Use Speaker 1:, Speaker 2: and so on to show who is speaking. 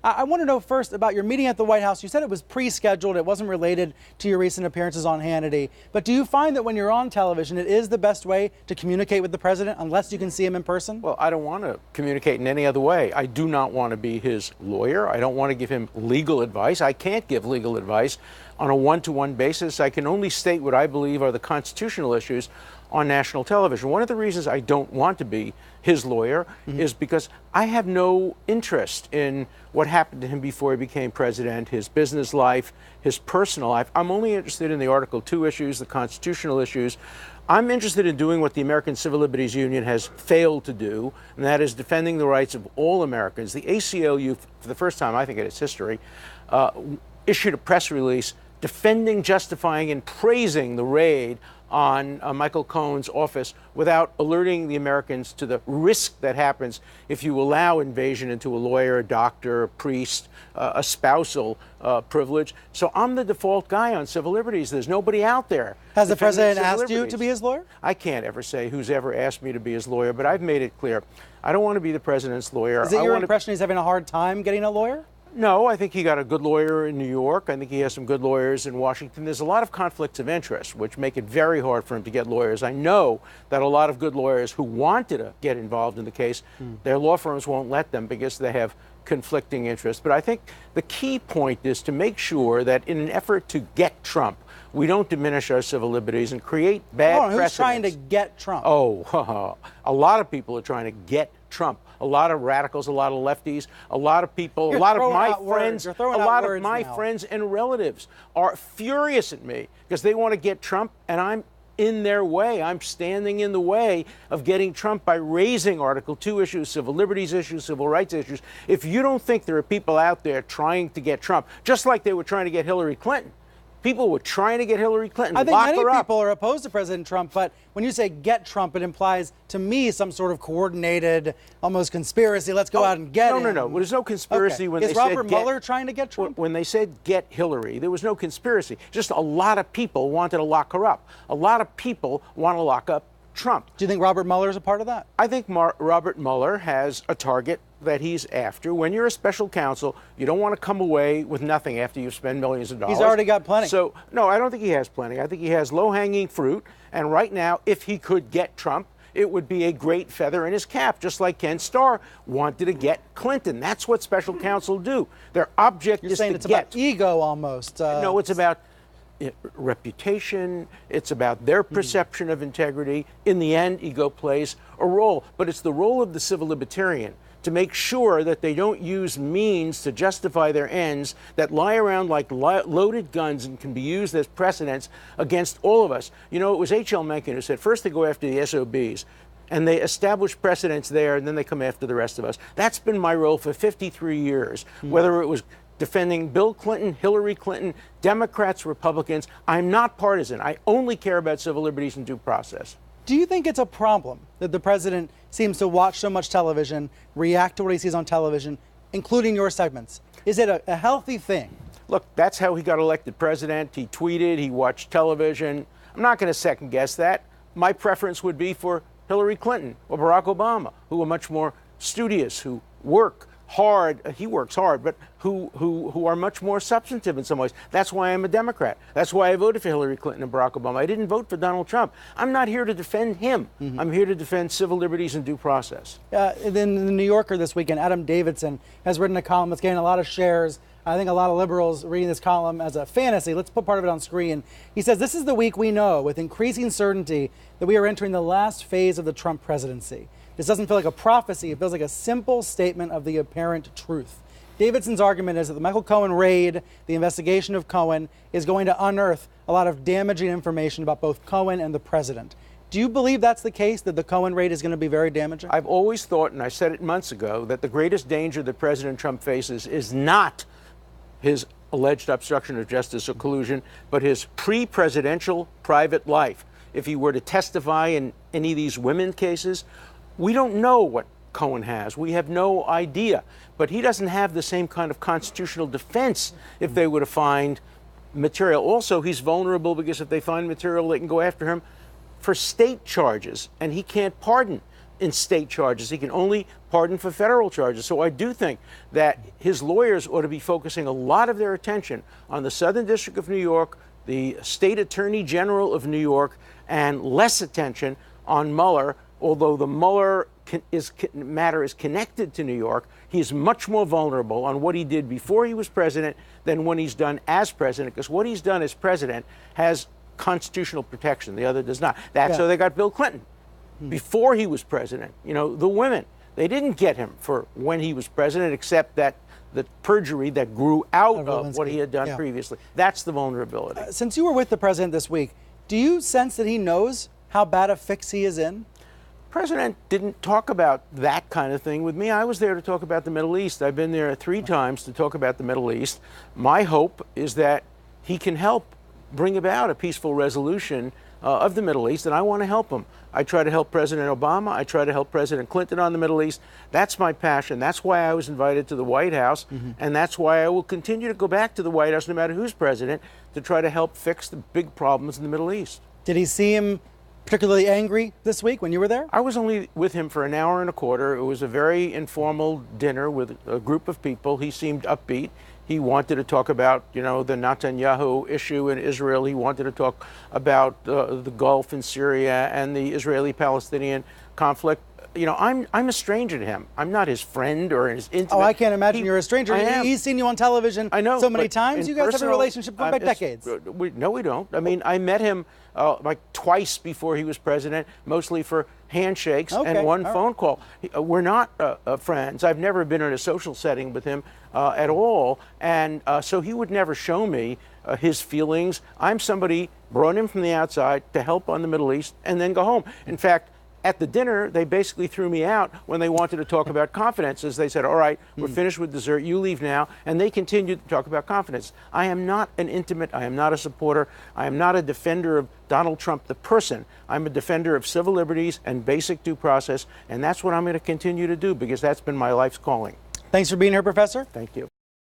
Speaker 1: I want to know first about your meeting at the White House. You said it was pre-scheduled. It wasn't related to your recent appearances on Hannity. But do you find that when you're on television, it is the best way to communicate with the president unless you can see him in person?
Speaker 2: Well, I don't want to communicate in any other way. I do not want to be his lawyer. I don't want to give him legal advice. I can't give legal advice on a one-to-one basis. I can only state what I believe are the constitutional issues on national television. One of the reasons I don't want to be his lawyer is because I have no interest in what happened to him before he became president, his business life, his personal life. I'm only interested in the Article 2 issues, the constitutional issues. I'm interested in doing what the American Civil Liberties Union has failed to do, and that is defending the rights of all Americans. The ACLU, for the first time, I think, in its history, issued a press release defending, justifying, and praising the raid on Michael Cohen's office without alerting the Americans to the risk that happens if you allow invasion into a lawyer, a doctor, a priest, a spousal privilege. So I'm the default guy on civil liberties. There's nobody out there.
Speaker 1: Has the president asked you to be his lawyer?
Speaker 2: I can't ever say who's ever asked me to be his lawyer, but I've made it clear. I don't want to be the president's lawyer.
Speaker 1: Is it your impression he's having a hard time getting a lawyer?
Speaker 2: No, I think he got a good lawyer in New York. I think he has some good lawyers in Washington. There's a lot of conflicts of interest, which make it very hard for him to get lawyers. I know that a lot of good lawyers who wanted to get involved in the case, their law firms won't let them because they have conflicting interests. But I think the key point is to make sure that in an effort to get Trump, we don't diminish our civil liberties and create bad precedents.
Speaker 1: Who's trying to get Trump?
Speaker 2: Oh, a lot of people are trying to get Trump. A lot of radicals, a lot of lefties, a lot of people, a lot of my friends and relatives are furious at me because they want to get Trump, and I'm in their way. I'm standing in the way of getting Trump by raising Article 2 issues, civil liberties issues, civil rights issues. If you don't think there are people out there trying to get Trump, just like they were trying to get Hillary Clinton, people were trying to get Hillary Clinton.
Speaker 1: I think many people are opposed to President Trump, but when you say get Trump, it implies to me some sort of coordinated, almost conspiracy. Let's go out and get him.
Speaker 2: No. There's no conspiracy when they said
Speaker 1: Is Robert Mueller trying to get Trump?
Speaker 2: When they said get Hillary, there was no conspiracy. Just a lot of people wanted to lock her up. A lot of people want to lock up Trump.
Speaker 1: Do you think Robert Mueller is a part of that?
Speaker 2: I think Robert Mueller has a target that he's after. When you're a special counsel, you don't want to come away with nothing after you've spent millions of dollars.
Speaker 1: He's already got plenty.
Speaker 2: So, no, I don't think he has plenty. I think he has low-hanging fruit. And right now, if he could get Trump, it would be a great feather in his cap, just like Ken Starr wanted to get Clinton. That's what special counsel do. Their object is to get.
Speaker 1: You're saying it's about ego almost.
Speaker 2: No, it's about reputation. It's about their perception of integrity. In the end, ego plays a role. But it's the role of the civil libertarian to make sure that they don't use means to justify their ends that lie around like loaded guns and can be used as precedents against all of us. You know, it was H.L. Mencken who said, first they go after the SOBs, and they establish precedents there, and then they come after the rest of us. That's been my role for 53 years, whether it was defending Bill Clinton, Hillary Clinton, Democrats, Republicans. I'm not partisan. I only care about civil liberties and due process.
Speaker 1: Do you think it's a problem that the president seems to watch so much television, react to what he sees on television, including your segments? Is it a healthy thing?
Speaker 2: Look, that's how he got elected president. He tweeted, he watched television. I'm not going to second guess that. My preference would be for Hillary Clinton or Barack Obama, who are much more studious, who work hard. He works hard, but who are much more substantive in some ways. That's why I'm a Democrat. That's why I voted for Hillary Clinton and Barack Obama. I didn't vote for Donald Trump. I'm not here to defend him. I'm here to defend civil liberties and due process.
Speaker 1: In the New Yorker this weekend, Adam Davidson has written a column that's getting a lot of shares. I think a lot of liberals reading this column as a fantasy. Let's put part of it on screen. He says, this is the week we know with increasing certainty that we are entering the last phase of the Trump presidency. This doesn't feel like a prophecy. It feels like a simple statement of the apparent truth. Davidson's argument is that the Michael Cohen raid, the investigation of Cohen, is going to unearth a lot of damaging information about both Cohen and the president. Do you believe that's the case, that the Cohen raid is going to be very damaging?
Speaker 2: I've always thought, and I said it months ago, that the greatest danger that President Trump faces is not his alleged obstruction of justice or collusion, but his pre-presidential private life. If he were to testify in any of these women cases, we don't know what Cohen has. We have no idea. But he doesn't have the same kind of constitutional defense if they were to find material. Also, he's vulnerable because if they find material, they can go after him for state charges, and he can't pardon in state charges. He can only pardon for federal charges. So I do think that his lawyers ought to be focusing a lot of their attention on the Southern District of New York, the State Attorney General of New York, and less attention on Mueller. Although the Mueller matter is connected to New York, he is much more vulnerable on what he did before he was president than when he's done as president, because what he's done as president has constitutional protection. The other does not. That's how they got Bill Clinton before he was president. You know, the women, they didn't get him for when he was president, except that the perjury that grew out of what he had done previously. That's the vulnerability.
Speaker 1: Since you were with the president this week, do you sense that he knows how bad a fix he is in?
Speaker 2: The president didn't talk about that kind of thing with me. I was there to talk about the Middle East. I've been there 3 times to talk about the Middle East. My hope is that he can help bring about a peaceful resolution of the Middle East, and I want to help him. I try to help President Obama. I try to help President Clinton on the Middle East. That's my passion. That's why I was invited to the White House, and that's why I will continue to go back to the White House no matter who's president to try to help fix the big problems in the Middle East.
Speaker 1: Did he seem particularly angry this week when you were there?
Speaker 2: I was only with him for an hour and a quarter. It was a very informal dinner with a group of people. He seemed upbeat. He wanted to talk about, you know, the Netanyahu issue in Israel. He wanted to talk about the Gulf and Syria and the Israeli-Palestinian conflict. You know, I'm a stranger to him. I'm not his friend or his intimate.
Speaker 1: Oh, I can't imagine you're a stranger. He's seen you on television so many times. You guys have a relationship going back decades.
Speaker 2: No, we don't. I mean, I met him like twice before he was president, mostly for handshakes and one phone call. We're not friends. I've never been in a social setting with him at all. And so he would never show me his feelings. I'm somebody brought in from the outside to help on the Middle East and then go home. In fact, at the dinner, they basically threw me out when they wanted to talk about confidences. They said, all right, we're finished with dessert, you leave now. And they continued to talk about confidence. I am not an intimate, I am not a supporter, I am not a defender of Donald Trump, the person. I'm a defender of civil liberties and basic due process. And that's what I'm going to continue to do, because that's been my life's calling.
Speaker 1: Thanks for being here, Professor.
Speaker 2: Thank you.